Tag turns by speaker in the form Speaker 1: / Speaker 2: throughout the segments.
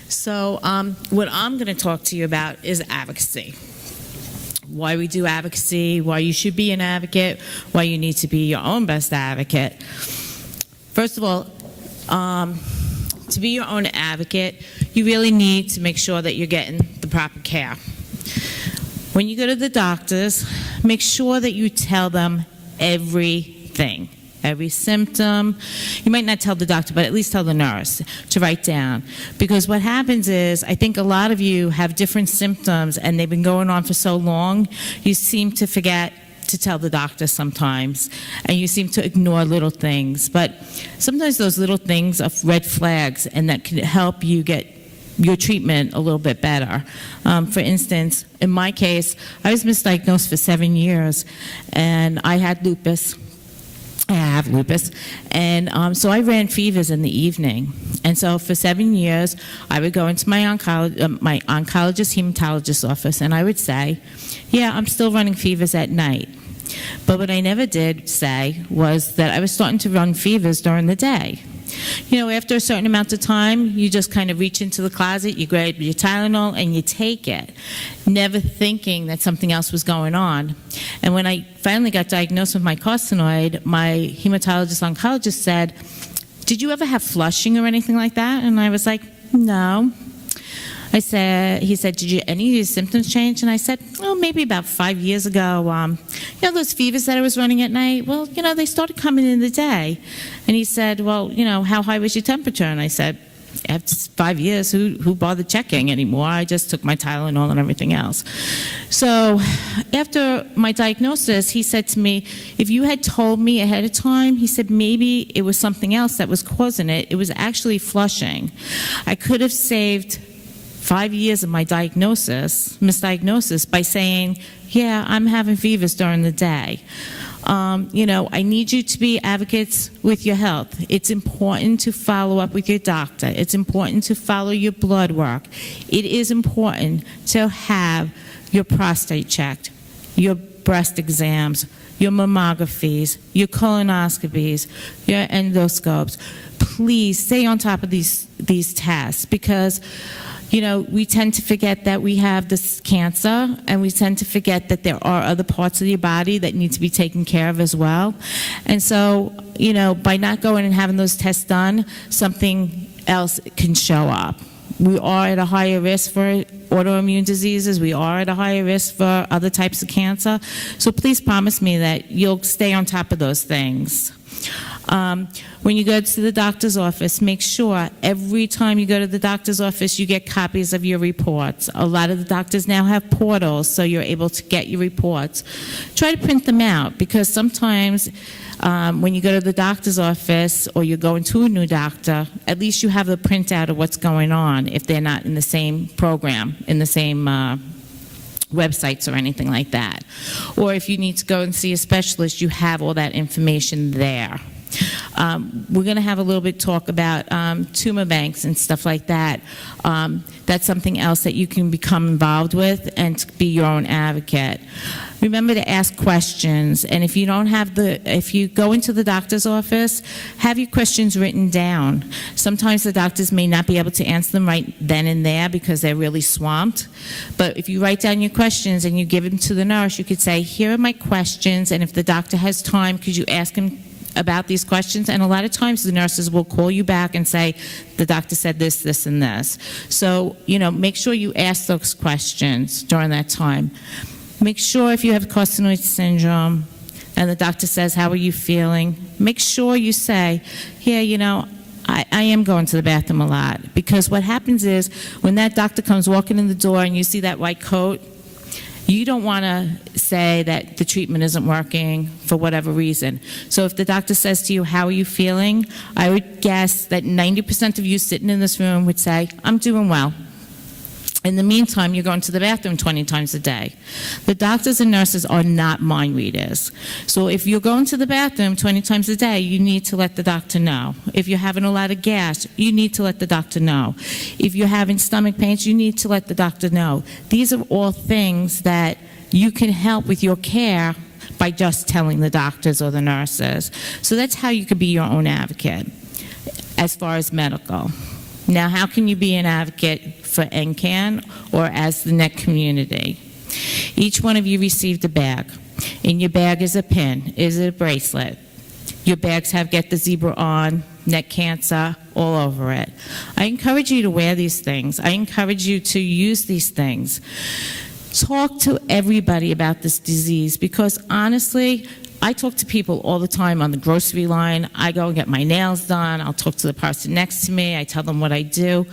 Speaker 1: So what I'm going to talk to you about is advocacy. Why we do advocacy, why you should be an advocate, why you need to be your own best advocate. First of all, to be your own advocate, you really need to make sure that you're getting the proper care. When you go to the doctors, make sure that you tell them everything. Every symptom. You might not tell the doctor, but at least tell the nurse to write down. Because what happens is, I think a lot of you have different symptoms and they've been going on for so long, you seem to forget to tell the doctor sometimes, and you seem to ignore little things. But sometimes those little things are red flags, and that can help you get your treatment a little bit better. For instance, in my case, I was misdiagnosed for 7 years, and I had lupus. I have lupus, and so I ran fevers in the evening. And so for 7 years, I would go into my oncologist, hematologist office, and I would say, yeah, I'm still running fevers at night. But what I never did say was that I was starting to run fevers during the day. You know, after a certain amount of time, you just kind of reach into the closet, you grab your Tylenol, and you take it, never thinking that something else was going on. And when I finally got diagnosed with my carcinoid, my hematologist-oncologist said, did you ever have flushing or anything like that? And I was like, no. He said, did any of your symptoms change? And I said, oh, maybe about 5 years ago, you know, those fevers that I was running at night, well, you know, they started coming in the day. And he said, well, you know, how high was your temperature? And I said, after 5 years, who bothered checking anymore? I just took my Tylenol and everything else. So after my diagnosis, he said to me, if you had told me ahead of time, he said, maybe it was something else that was causing it. It was actually flushing. I could have saved 5 years of my misdiagnosis by saying, yeah, I'm having fevers during the day. You know, I need you to be advocates with your health. It's important to follow up with your doctor. It's important to follow your blood work. It is important to have your prostate checked, your breast exams, your mammographies, your colonoscopies, your endoscopes. Please stay on top of these tests, because you know, we tend to forget that we have this cancer, and we tend to forget that there are other parts of your body that need to be taken care of as well. And so, you know, by not going and having those tests done, something else can show up. We are at a higher risk for autoimmune diseases. We are at a higher risk for other types of cancer. So please promise me that you'll stay on top of those things. When you go to the doctor's office, make sure every time you go to the doctor's office, you get copies of your reports. A lot of the doctors now have portals, so you're able to get your reports. Try to print them out, because sometimes when you go to the doctor's office or you're going to a new doctor, at least you have the printout of what's going on if they're not in the same program, in the same websites or anything like that. Or if you need to go and see a specialist, you have all that information there. We're going to have a little bit talk about tumor banks and stuff like that. That's something else that you can become involved with and to be your own advocate. Remember to ask questions, and if you don't have if you go into the doctor's office, have your questions written down. Sometimes the doctors may not be able to answer them right then and there because they're really swamped, but if you write down your questions and you give them to the nurse, you could say, here are my questions, and if the doctor has time, could you ask him about these questions? And a lot of times the nurses will call you back and say, the doctor said this, this, and this. So, you know, make sure you ask those questions during that time. Make sure if you have carcinoid syndrome and the doctor says, how are you feeling? Make sure you say, yeah, you know, I am going to the bathroom a lot. Because what happens is when that doctor comes walking in the door and you see that white coat, you don't want to say that the treatment isn't working for whatever reason. So if the doctor says to you, how are you feeling? I would guess that 90% of you sitting in this room would say, I'm doing well. In the meantime, you're going to the bathroom 20 times a day. The doctors and nurses are not mind readers. So if you're going to the bathroom 20 times a day, you need to let the doctor know. If you're having a lot of gas, you need to let the doctor know. If you're having stomach pains, you need to let the doctor know. These are all things that you can help with your care by just telling the doctors or the nurses. So that's how you could be your own advocate as far as medical. Now, how can you be an advocate for NCAN or as the NET community? Each one of you received a bag. In your bag is a pin, is it a bracelet? Your bags have Get the Zebra On, Neck Cancer, all over it. I encourage you to wear these things. I encourage you to use these things. Talk to everybody about this disease, because honestly, I talk to people all the time on the grocery line. I go and get my nails done. I'll talk to the person next to me. I tell them what I do.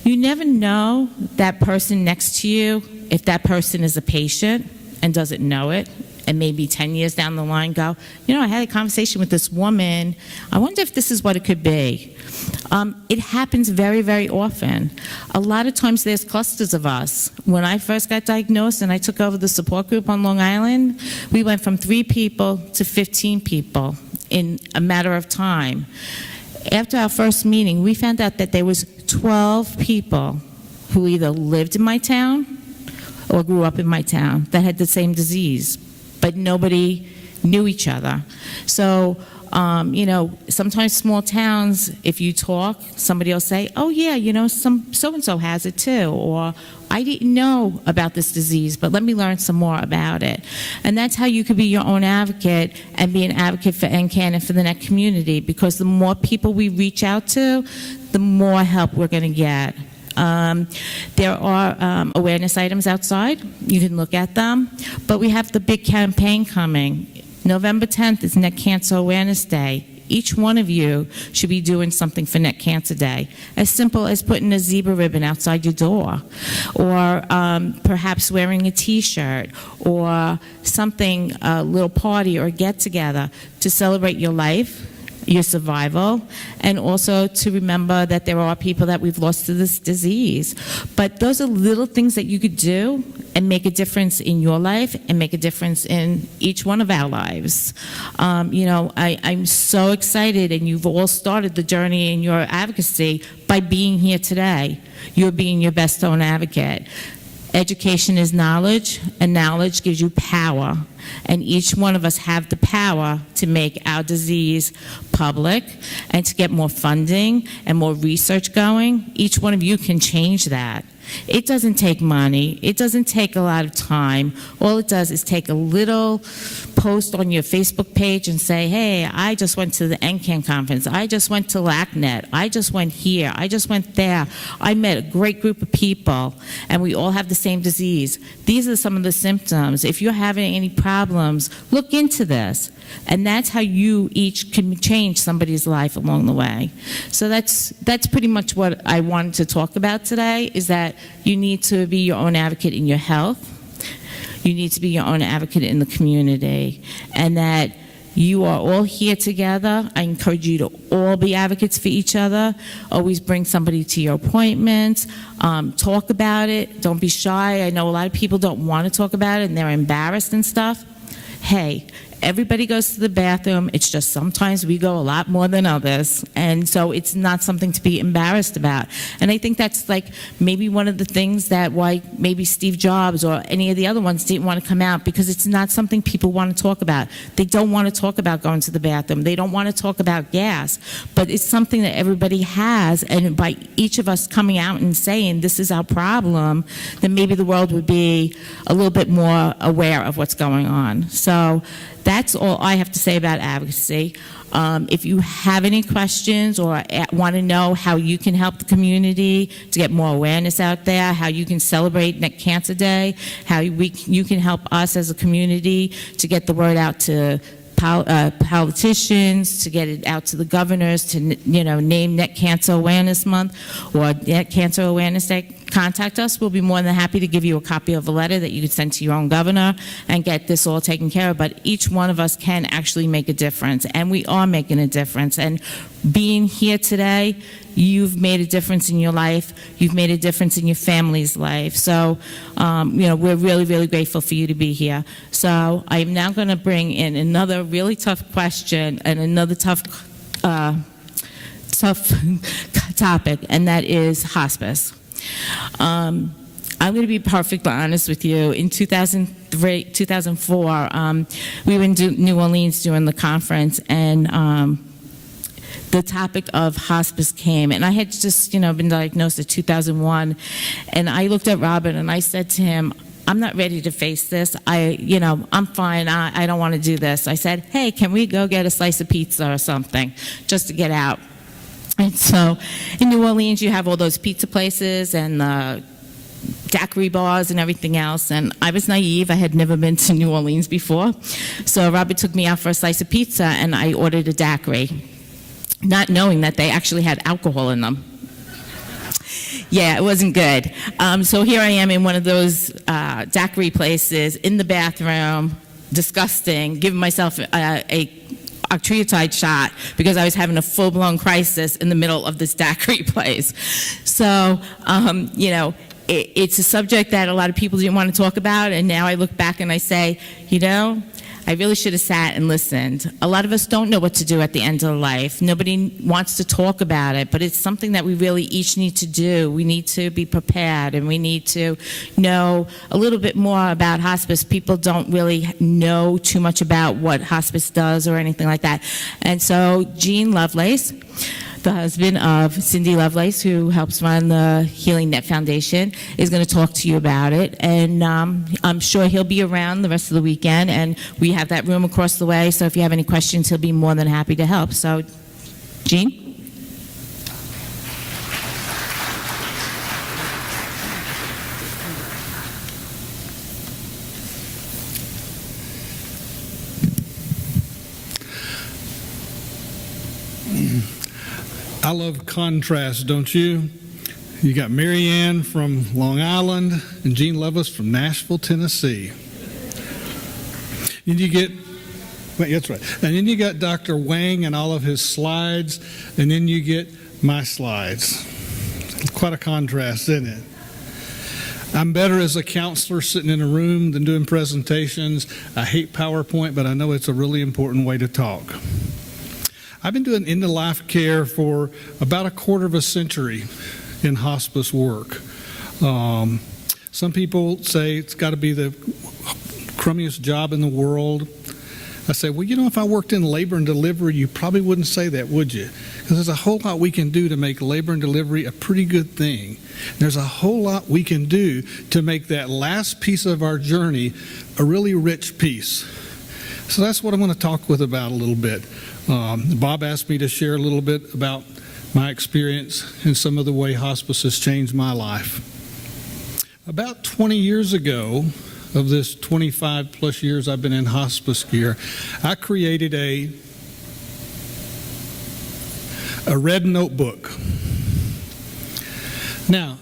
Speaker 1: You never know that person next to you, if that person is a patient and doesn't know it, and maybe 10 years down the line go, you know, I had a conversation with this woman. I wonder if this is what it could be. It happens very, very often. A lot of times there's clusters of us. When I first got diagnosed and I took over the support group on Long Island, we went from 3 people to 15 people in a matter of time. After our first meeting, we found out that there was 12 people who either lived in my town or grew up in my town that had the same disease, but nobody knew each other. So, you know, sometimes small towns, if you talk, somebody will say, oh yeah, you know, so-and-so has it too, or I didn't know about this disease, but let me learn some more about it. And that's how you could be your own advocate and be an advocate for NCAN and for the NET community, because the more people we reach out to, the more help we're going to get. There are awareness items outside. You can look at them. But we have the big campaign coming. November 10th is Neck Cancer Awareness Day. Each one of you should be doing something for Neck Cancer Day. As simple as putting a zebra ribbon outside your door, or perhaps wearing a t-shirt, or something, a little party or get-together to celebrate your life, your survival, and also to remember that there are people that we've lost to this disease. But those are little things that you could do and make a difference in your life and make a difference in each one of our lives. You know, I'm so excited, and you've all started the journey in your advocacy by being here today. You're being your best own advocate. Education is knowledge, and knowledge gives you power. And each one of us have the power to make our disease public and to get more funding and more research going. Each one of you can change that. It doesn't take money. It doesn't take a lot of time. All it does is take a little post on your Facebook page and say, hey, I just went to the NCAN conference. I just went to LACNet. I just went here. I just went there. I met a great group of people, and we all have the same disease. These are some of the symptoms. If you're having any problems, look into this. And that's how you each can change somebody's life along the way. So that's pretty much what I wanted to talk about today, is that you need to be your own advocate in your health. You need to be your own advocate in the community. And that you are all here together. I encourage you to all be advocates for each other. Always bring somebody to your appointments. Talk about it. Don't be shy. I know a lot of people don't want to talk about it and they're embarrassed and stuff. Hey, everybody goes to the bathroom. It's just sometimes we go a lot more than others. And so it's not something to be embarrassed about. And I think that's like maybe one of the things that why maybe Steve Jobs or any of the other ones didn't want to come out, because it's not something people want to talk about. They don't want to talk about going to the bathroom. They don't want to talk about gas. But it's something that everybody has. And by each of us coming out and saying this is our problem, then maybe the world would be a little bit more aware of what's going on. So that's all I have to say about advocacy. If you have any questions or want to know how you can help the community to get more awareness out there, how you can celebrate Neck Cancer Day, how you can help us as a community to get the word out to politicians, to get it out to the governors, to name Neck Cancer Awareness Month or Neck Cancer Awareness Day, contact us. We'll be more than happy to give you a copy of a letter that you could send to your own governor and get this all taken care of. But each one of us can actually make a difference, and we are making a difference. And being here today, you've made a difference in your life. You've made a difference in your family's life. So, we're really, really grateful for you to be here. So I'm now going to bring in another really tough question and another tough topic, and that is hospice. I'm going to be perfectly honest with you. In 2003, 2004, we were in New Orleans doing the conference, and the topic of hospice came, and I had just, been diagnosed in 2001, and I looked at Robert and I said to him, I'm not ready to face this. I'm fine. I don't want to do this. I said, hey, can we go get a slice of pizza or something just to get out? And so in New Orleans, you have all those pizza places and daiquiri bars and everything else. And I was naive. I had never been to New Orleans before. So Robert took me out for a slice of pizza, and I ordered a daiquiri, not knowing that they actually had alcohol in them. Yeah, it wasn't good. So here I am in one of those daiquiri places, in the bathroom, disgusting, giving myself a octreotide shot because I was having a full-blown crisis in the middle of this daiquiri place. So, it's a subject that a lot of people didn't want to talk about, and now I look back and I say, I really should have sat and listened. A lot of us don't know what to do at the end of life. Nobody wants to talk about it, but it's something that we really each need to do. We need to be prepared, and we need to know a little bit more about hospice. People don't really know too much about what hospice does or anything like that. And so Gene Lovelace, the husband of Cindy Lovelace, who helps run the Healing Net Foundation, is going to talk to you about it. And I'm sure he'll be around the rest of the weekend. And we have that room across the way, so if you have any questions, he'll be more than happy to help. So, Gene?
Speaker 2: I love contrast, don't you? You got Mary Ann from Long Island and Gene Lovelace from Nashville, Tennessee. And you get, that's right. And then you got Dr. Wang and all of his slides, and then you get my slides. Quite a contrast, isn't it? I'm better as a counselor sitting in a room than doing presentations. I hate PowerPoint, but I know it's a really important way to talk. I've been doing end-of-life care for about a quarter of a century in hospice work. Some people say it's got to be the crummiest job in the world. I say, well, if I worked in labor and delivery, you probably wouldn't say that, would you? Because there's a whole lot we can do to make labor and delivery a pretty good thing. There's a whole lot we can do to make that last piece of our journey a really rich piece. So that's what I'm going to talk about a little bit. Bob asked me to share a little bit about my experience and some of the way hospice has changed my life. About 20 years ago, of this 25 plus years I've been in hospice care, I created a red notebook. Now,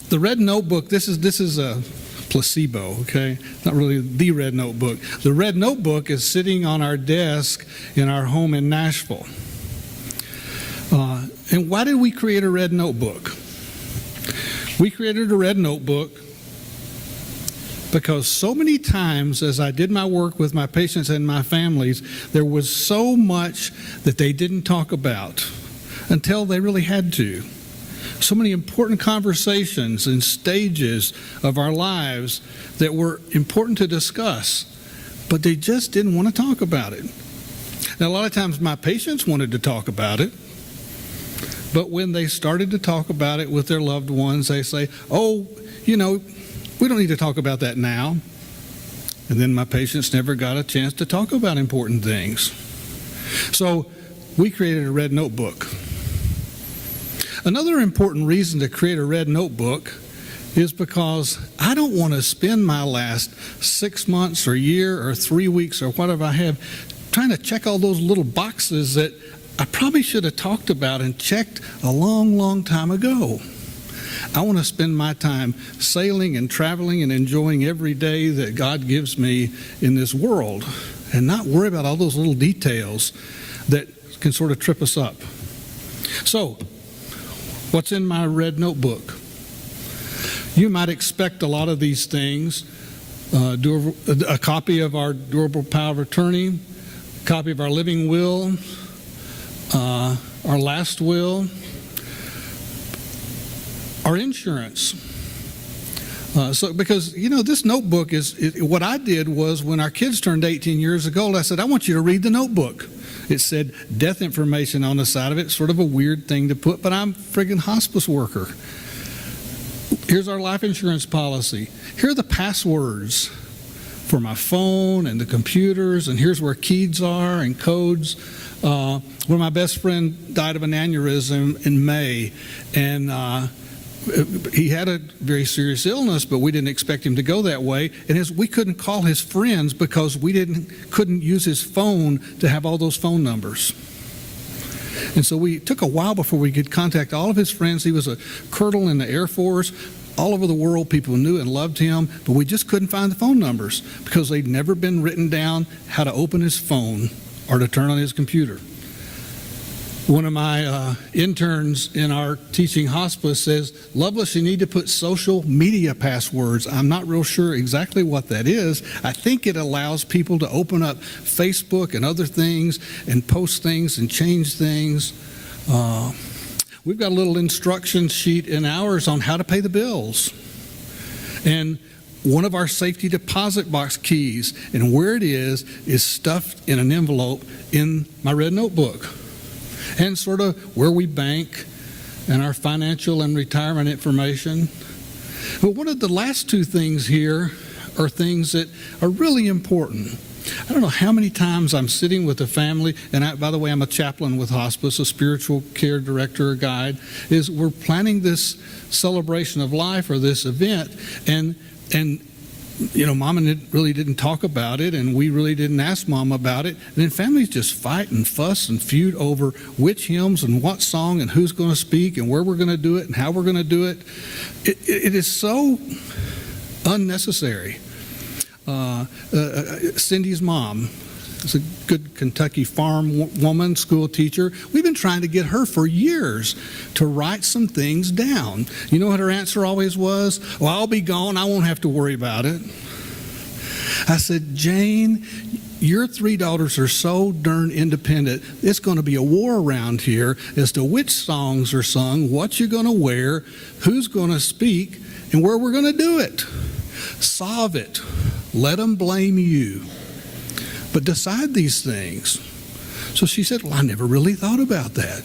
Speaker 2: the red notebook, this is a placebo, okay? Not really the red notebook. The red notebook is sitting on our desk in our home in Nashville. And why did we create a red notebook? We created a red notebook because so many times as I did my work with my patients and my families, there was so much that they didn't talk about until they really had to. So many important conversations and stages of our lives that were important to discuss, but they just didn't want to talk about it. Now, a lot of times my patients wanted to talk about it, but when they started to talk about it with their loved ones, they say, oh, we don't need to talk about that now. And then my patients never got a chance to talk about important things. So we created a red notebook. Another important reason to create a red notebook is because I don't want to spend my last 6 months or year or 3 weeks or whatever I have trying to check all those little boxes that I probably should have talked about and checked a long, long time ago. I want to spend my time sailing and traveling and enjoying every day that God gives me in this world and not worry about all those little details that can sort of trip us up. So, what's in my red notebook? You might expect a lot of these things. A copy of our durable power of attorney, a copy of our living will, our last will, our insurance, Because, this notebook what I did was when our kids turned 18 years old, I said, I want you to read the notebook. It said death information on the side of it, sort of a weird thing to put, but I'm a friggin' hospice worker. Here's our life insurance policy. Here are the passwords for my phone and the computers, and here's where keys are and codes. When my best friend died of an aneurysm in May, and he had a very serious illness, but we didn't expect him to go that way. And we couldn't call his friends because we couldn't use his phone to have all those phone numbers. And so we took a while before we could contact all of his friends. He was a colonel in the Air Force. All over the world, people knew and loved him, but we just couldn't find the phone numbers because they'd never been written down how to open his phone or to turn on his computer. One of my interns in our teaching hospice says, Loveless, you need to put social media passwords. I'm not real sure exactly what that is. I think it allows people to open up Facebook and other things and post things and change things. We've got a little instruction sheet in ours on how to pay the bills. And one of our safety deposit box keys and where it is stuffed in an envelope in my red notebook. And sort of where we bank and our financial and retirement information. But one of the last two things here are things that are really important. I don't know how many times I'm sitting with a family, and by the way, I'm a chaplain with hospice, a spiritual care director or guide, is we're planning this celebration of life or this event, and Mama really didn't talk about it, and we really didn't ask Mom about it. And then families just fight and fuss and feud over which hymns and what song and who's going to speak and where we're going to do it and how we're going to do it. It is so unnecessary. Cindy's mom is a good Kentucky farm woman, school teacher. We've been trying to get her for years to write some things down. You know what her answer always was? Well, I'll be gone. I won't have to worry about it. I said, Jane, your three daughters are so darn independent. It's going to be a war around here as to which songs are sung, what you're going to wear, who's going to speak, and where we're going to do it. Solve it. Let them blame you. But decide these things. So she said, well, I never really thought about that.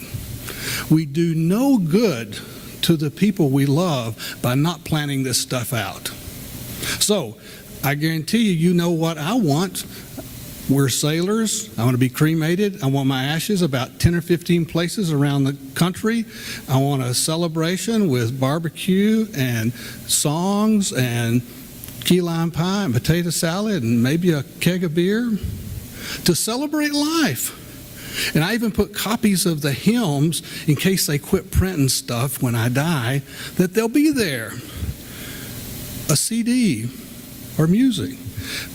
Speaker 2: We do no good to the people we love by not planning this stuff out. So I guarantee you know what I want. We're sailors. I want to be cremated. I want my ashes about 10 or 15 places around the country. I want a celebration with barbecue and songs and key lime pie and potato salad and maybe a keg of beer to celebrate life. And I even put copies of the hymns in case they quit printing stuff when I die, that they'll be there. A CD or music.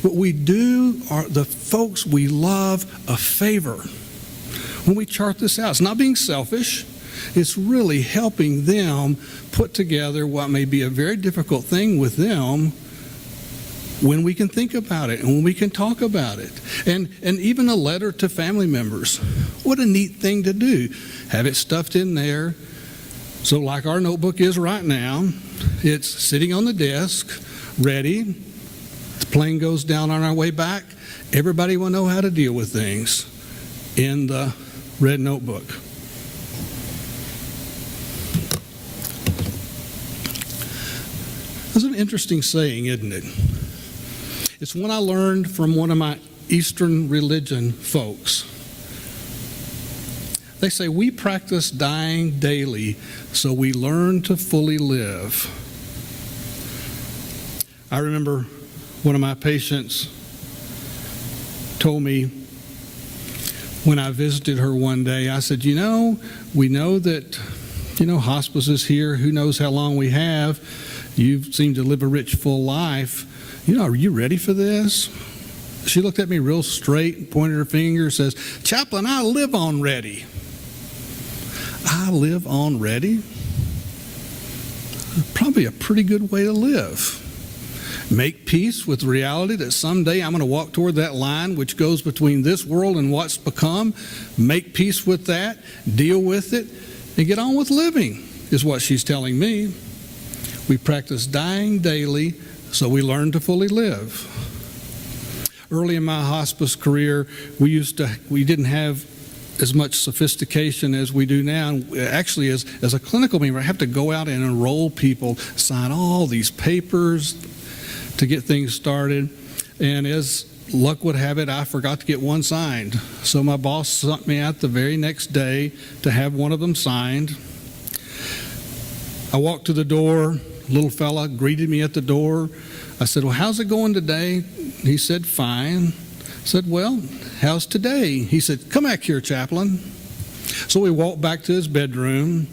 Speaker 2: But we do the folks we love a favor when we chart this out. It's not being selfish. It's really helping them put together what may be a very difficult thing with them when we can think about it and when we can talk about it. And even a letter to family members. What a neat thing to do. Have it stuffed in there. So like our notebook is right now, it's sitting on the desk, ready. The plane goes down on our way back. Everybody will know how to deal with things in the red notebook. That's an interesting saying, isn't it? It's one I learned from one of my Eastern religion folks. They say, we practice dying daily so we learn to fully live. I remember one of my patients told me when I visited her one day, I said, we know that, hospice is here. Who knows how long we have. You seem to live a rich, full life. Are you ready for this? She looked at me real straight and pointed her finger and says, Chaplain, I live on ready. I live on ready? Probably a pretty good way to live. Make peace with the reality that someday I'm going to walk toward that line which goes between this world and what's become. Make peace with that, deal with it, and get on with living, is what she's telling me. We practice dying daily so we learn to fully live. Early in my hospice career, we didn't have as much sophistication as we do now. Actually, as a clinical member, I have to go out and enroll people, sign all these papers to get things started. And as luck would have it, I forgot to get one signed. So my boss sent me out the very next day to have one of them signed. I walked to the door. Little fella greeted me at the door. I said, "Well, how's it going today?" He said, "Fine." I said, "Well, how's today?" He said, "Come back here, chaplain." So we walked back to his bedroom.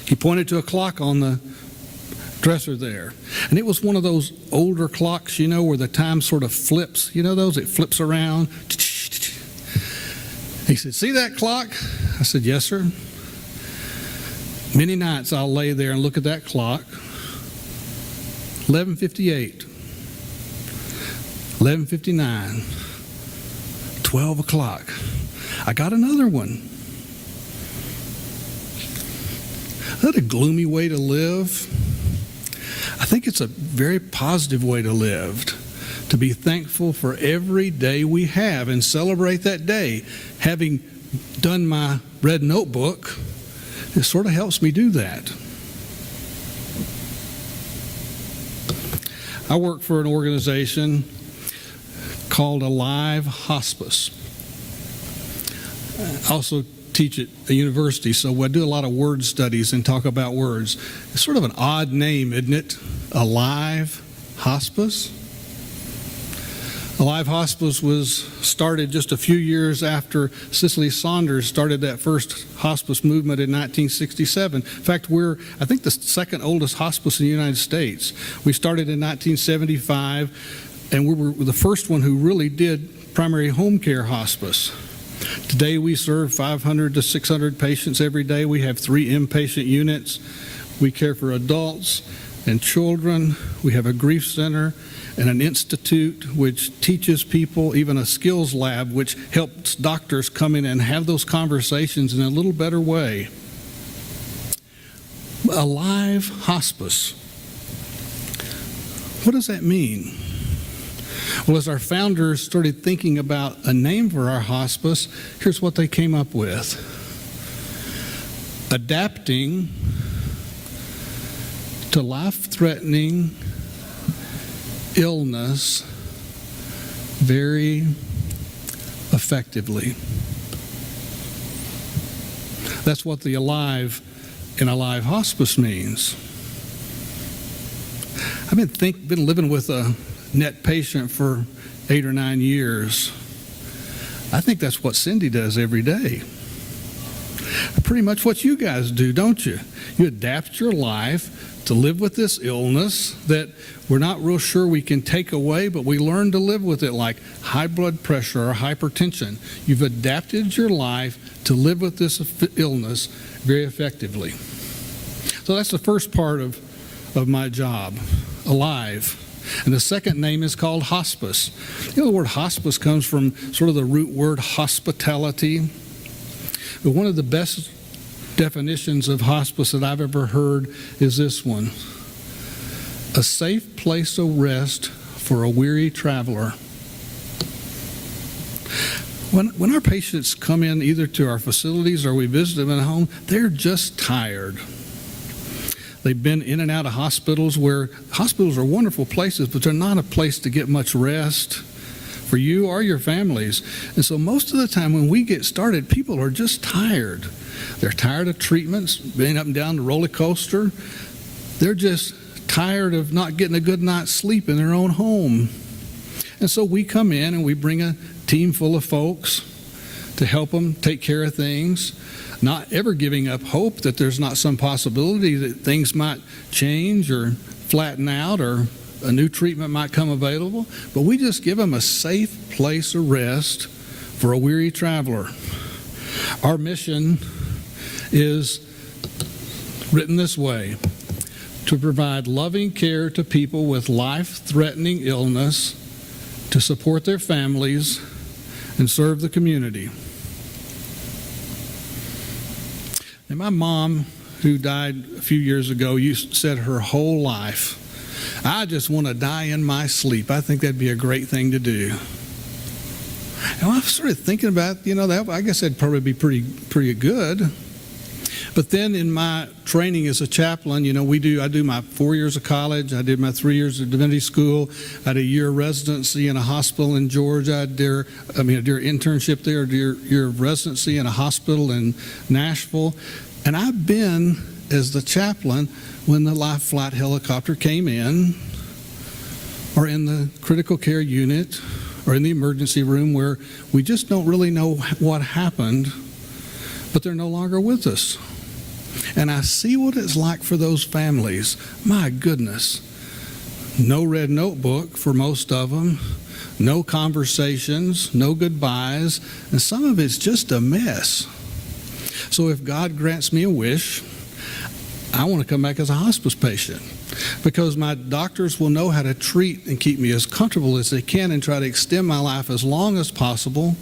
Speaker 2: He pointed to a clock on the dresser there. And it was one of those older clocks, where the time sort of flips. You know those? It flips around. He said, "See that clock?" I said, "Yes, sir." Many nights I'll lay there and look at that clock. 11:58, 11:59, 12 o'clock. I got another one. Is that a gloomy way to live? I think it's a very positive way to live, to be thankful for every day we have and celebrate that day. Having done my red notebook, it sort of helps me do that. I work for an organization called Alive Hospice. I also teach at a university, so I do a lot of word studies and talk about words. It's sort of an odd name, isn't it? Alive Hospice. Alive Hospice was started just a few years after Cicely Saunders started that first hospice movement in 1967. In fact, we're, I think, the second oldest hospice in the United States. We started in 1975, and we were the first one who really did primary home care hospice. Today we serve 500 to 600 patients every day. We have 3 inpatient units. We care for adults and children. We have a grief center and an institute which teaches people, even a skills lab which helps doctors come in and have those conversations in a little better way. Alive Hospice. What does that mean? Well, as our founders started thinking about a name for our hospice, here's what they came up with. Adapting to life-threatening illness very effectively. That's what the alive in Alive Hospice means. I've been living with a net patient for 8 or 9 years. I think that's what Cindy does every day. Pretty much what you guys do, don't you? You adapt your life to live with this illness that we're not real sure we can take away, but we learn to live with it, like high blood pressure or hypertension. You've adapted your life to live with this illness very effectively. So that's the first part of my job, alive. And the second name is called hospice. The word hospice comes from sort of the root word hospitality. But one of the best definitions of hospice that I've ever heard is this one: a safe place of rest for a weary traveler. When our patients come in either to our facilities or we visit them at home, they're just tired. They've been in and out of hospitals where hospitals are wonderful places, but they're not a place to get much rest for you or your families. And so most of the time when we get started, people are just tired. They're tired of treatments, being up and down the roller coaster. They're just tired of not getting a good night's sleep in their own home. And so we come in and we bring a team full of folks to help them take care of things, not ever giving up hope that there's not some possibility that things might change or flatten out or a new treatment might come available, but we just give them a safe place of rest for a weary traveler. Our mission is written this way: to provide loving care to people with life-threatening illness, to support their families, and serve the community. And my mom, who died a few years ago, said her whole life, "I just want to die in my sleep. I think that'd be a great thing to do." And I started thinking about, that I guess that'd probably be pretty good. But then in my training as a chaplain, I do my 4 years of college. I did my 3 years of divinity school. I had a year of residency in a hospital in Georgia. I did a internship there, a year of residency in a hospital in Nashville. And I've been as the chaplain when the life flight helicopter came in, or in the critical care unit, or in the emergency room where we just don't really know what happened, but they're no longer with us. And I see what it's like for those families. My goodness. No red notebook for most of them, no conversations, no goodbyes, and some of it's just a mess. So if God grants me a wish, I want to come back as a hospice patient, because my doctors will know how to treat and keep me as comfortable as they can and try to extend my life as long as possible.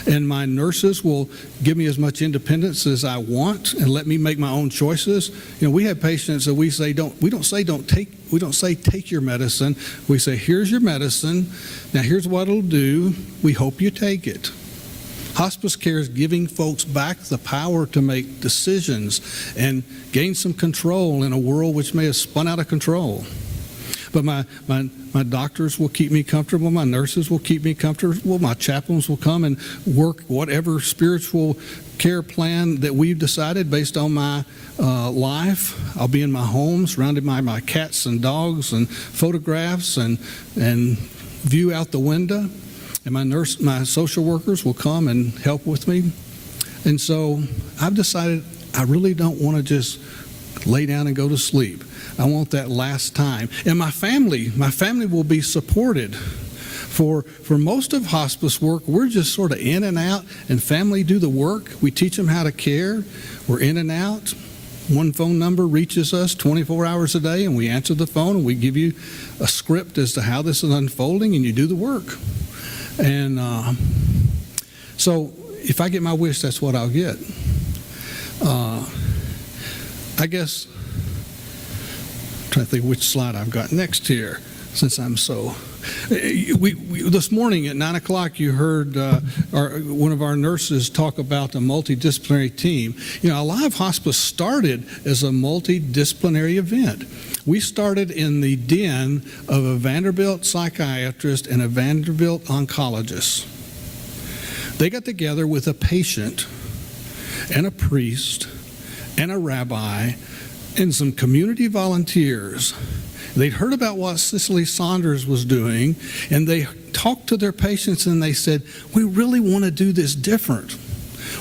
Speaker 2: And my nurses will give me as much independence as I want and let me make my own choices. We have patients that we don't say take your medicine. We say, here's your medicine. Now here's what it'll do. We hope you take it. Hospice care is giving folks back the power to make decisions and gain some control in a world which may have spun out of control. But my doctors will keep me comfortable. My nurses will keep me comfortable. My chaplains will come and work whatever spiritual care plan that we've decided based on my life. I'll be in my home surrounded by my cats and dogs and photographs and view out the window. And my social workers will come and help with me. And so I've decided I really don't want to just lay down and go to sleep. I want that last time. And my family will be supported. For most of hospice work, we're just sort of in and out, and family do the work. We teach them how to care. We're in and out. One phone number reaches us 24 hours a day, and we answer the phone, and we give you a script as to how this is unfolding, and you do the work. And so if I get my wish, that's what I'll get. I guess, I'm trying to think which slide I've got next here, since I'm so... this morning at 9 o'clock, you heard one of our nurses talk about the multidisciplinary team. A lot of hospice started as a multidisciplinary event. We started in the den of a Vanderbilt psychiatrist and a Vanderbilt oncologist. They got together with a patient and a priest and a rabbi and some community volunteers. They'd heard about what Cicely Saunders was doing, and they talked to their patients and they said, we really want to do this different.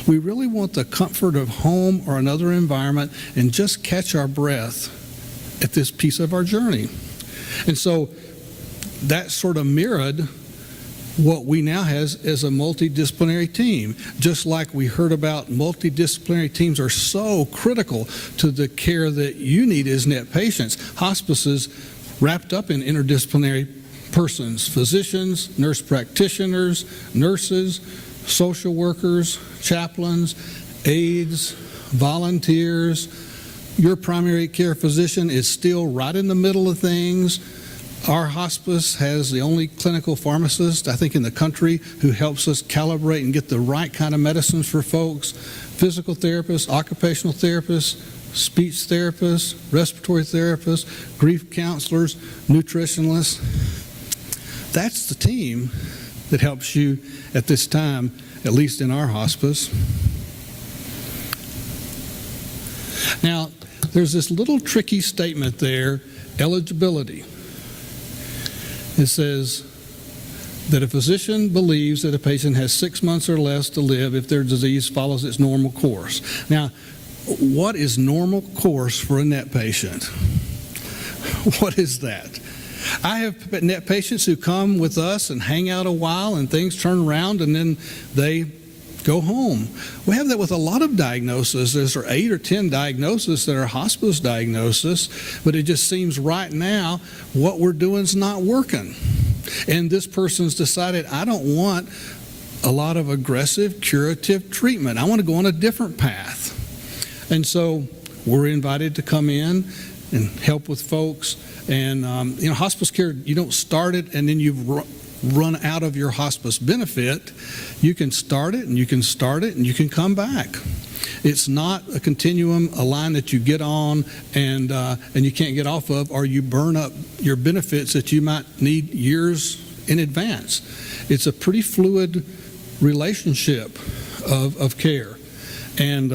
Speaker 2: We really want the comfort of home or another environment and just catch our breath at this piece of our journey. And so that sort of mirrored what we now has as a multidisciplinary team. Just like we heard about, multidisciplinary teams are so critical to the care that you need as net patients. Hospice is wrapped up in interdisciplinary persons, physicians, nurse practitioners, nurses, social workers, chaplains, aides, volunteers. Your primary care physician is still right in the middle of things. Our hospice has the only clinical pharmacist, I think, in the country who helps us calibrate and get the right kind of medicines for folks. Physical therapists, occupational therapists, speech therapists, respiratory therapists, grief counselors, nutritionists. That's the team that helps you at this time, at least in our hospice. Now, there's this little tricky statement there, eligibility. It says that a physician believes that a patient has 6 months or less to live if their disease follows its normal course. Now, what is normal course for a net patient? What is that? I have net patients who come with us and hang out a while and things turn around and then they go home. We have that with a lot of diagnoses. There's 8 or 10 diagnoses that are hospice diagnoses, but it just seems right now what we're doing is not working. And this person's decided, I don't want a lot of aggressive curative treatment. I want to go on a different path. And so we're invited to come in and help with folks. And, hospice care, you don't start it and then you've run out of your hospice benefit. You can start it and you can start it and you can come back. It's not a continuum, a line that you get on and you can't get off of, or you burn up your benefits that you might need years in advance. It's a pretty fluid relationship of care. And,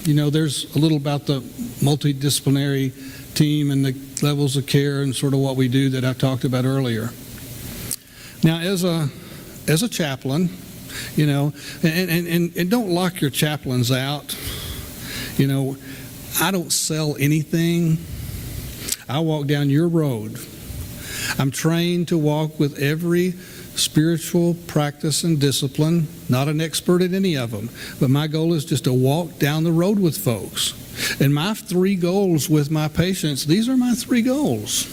Speaker 2: there's a little about the multidisciplinary team and the levels of care and sort of what we do that I talked about earlier. Now, as a chaplain, and don't lock your chaplains out. I don't sell anything. I walk down your road. I'm trained to walk with every spiritual practice and discipline, not an expert at any of them, but my goal is just to walk down the road with folks. And my 3 goals with my patients, these are my 3 goals.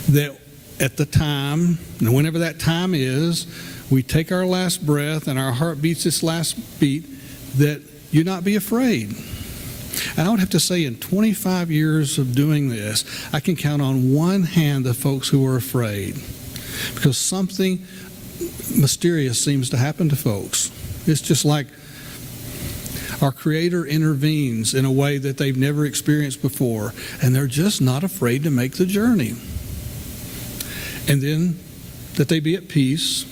Speaker 2: That at the time, and whenever that time is, we take our last breath and our heart beats its last beat, that you not be afraid. And I would have to say in 25 years of doing this, I can count on one hand the folks who are afraid, because something mysterious seems to happen to folks. It's just like our Creator intervenes in a way that they've never experienced before, and they're just not afraid to make the journey. And then that they be at peace,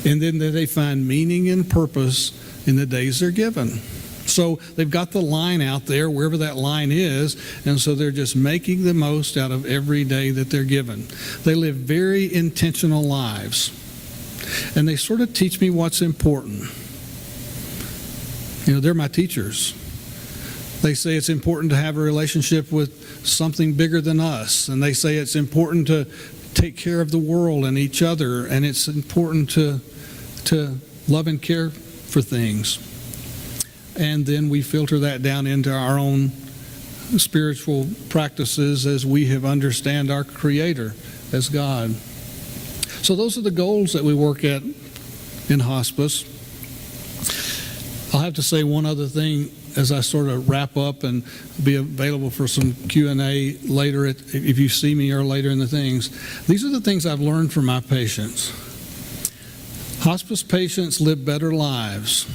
Speaker 2: and then that they find meaning and purpose in the days they're given. So they've got the line out there, wherever that line is, and so they're just making the most out of every day that they're given. They live very intentional lives, and they sort of teach me what's important. They're my teachers. They say it's important to have a relationship with something bigger than us, and they say it's important to take care of the world and each other, and it's important to love and care for things. And then we filter that down into our own spiritual practices as we have understand our Creator as God. So those are the goals that we work at in hospice. I'll have to say one other thing as I sort of wrap up and be available for some Q&A later if you see me or later in the things. These are the things I've learned from my patients. Hospice patients live better lives,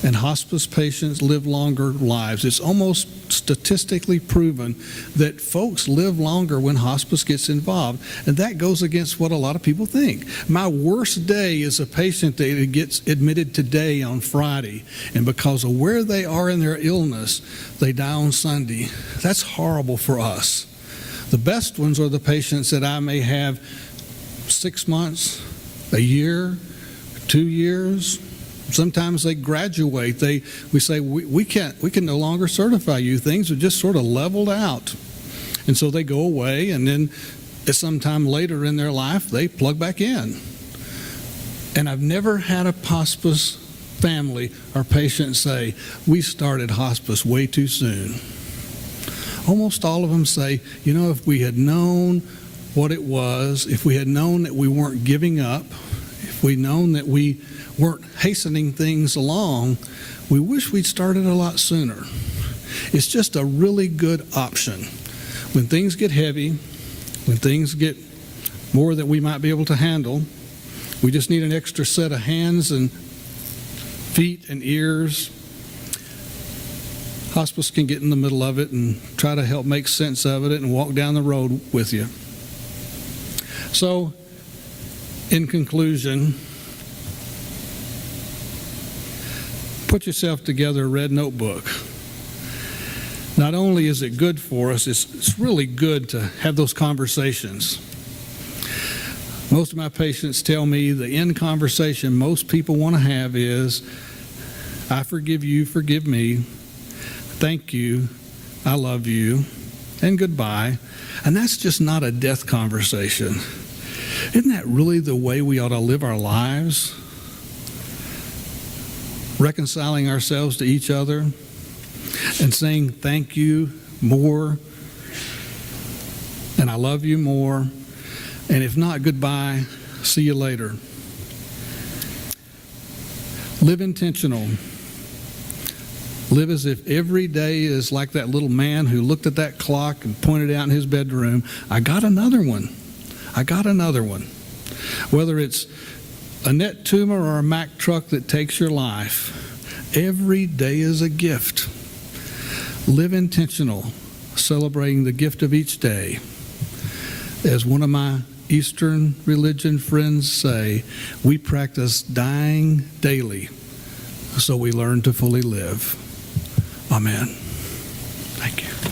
Speaker 2: and hospice patients live longer lives. It's almost statistically proven that folks live longer when hospice gets involved, and that goes against what a lot of people think. My worst day is a patient that gets admitted today on Friday, and because of where they are in their illness, they die on Sunday. That's horrible for us. The best ones are the patients that I may have 6 months, a year, 2 years. Sometimes they graduate. We say we can no longer certify you. Things are just sort of leveled out, and so they go away. And then at some time later in their life, they plug back in. And If never had a hospice family or patient say we started hospice way too soon. Almost all of them say, if we had known what it was, if we had known that we weren't giving up, if we'd known that we weren't hastening things along, we wish we'd started a lot sooner. It's just a really good option. When things get heavy, when things get more than we might be able to handle, we just need an extra set of hands and feet and ears. Hospice can get in the middle of it and try to help make sense of it and walk down the road with you. So, in conclusion, put yourself together a red notebook. Not only is it good for us, it's really good to have those conversations. Most of my patients tell me the end conversation most people want to have is, I forgive you, forgive me, thank you, I love you, and goodbye. And that's just not a death conversation. Isn't that really the way we ought to live our lives? Reconciling ourselves to each other and saying thank you more and I love you more, and if not, goodbye, see you later. Live intentional. Live as if every day is like that little man who looked at that clock and pointed out in his bedroom, I got another one. I got another one. Whether it's a net tumor or a Mack truck that takes your life, every day is a gift. Live intentional, celebrating the gift of each day. As one of my Eastern religion friends say, we practice dying daily so we learn to fully live. Amen. Thank you.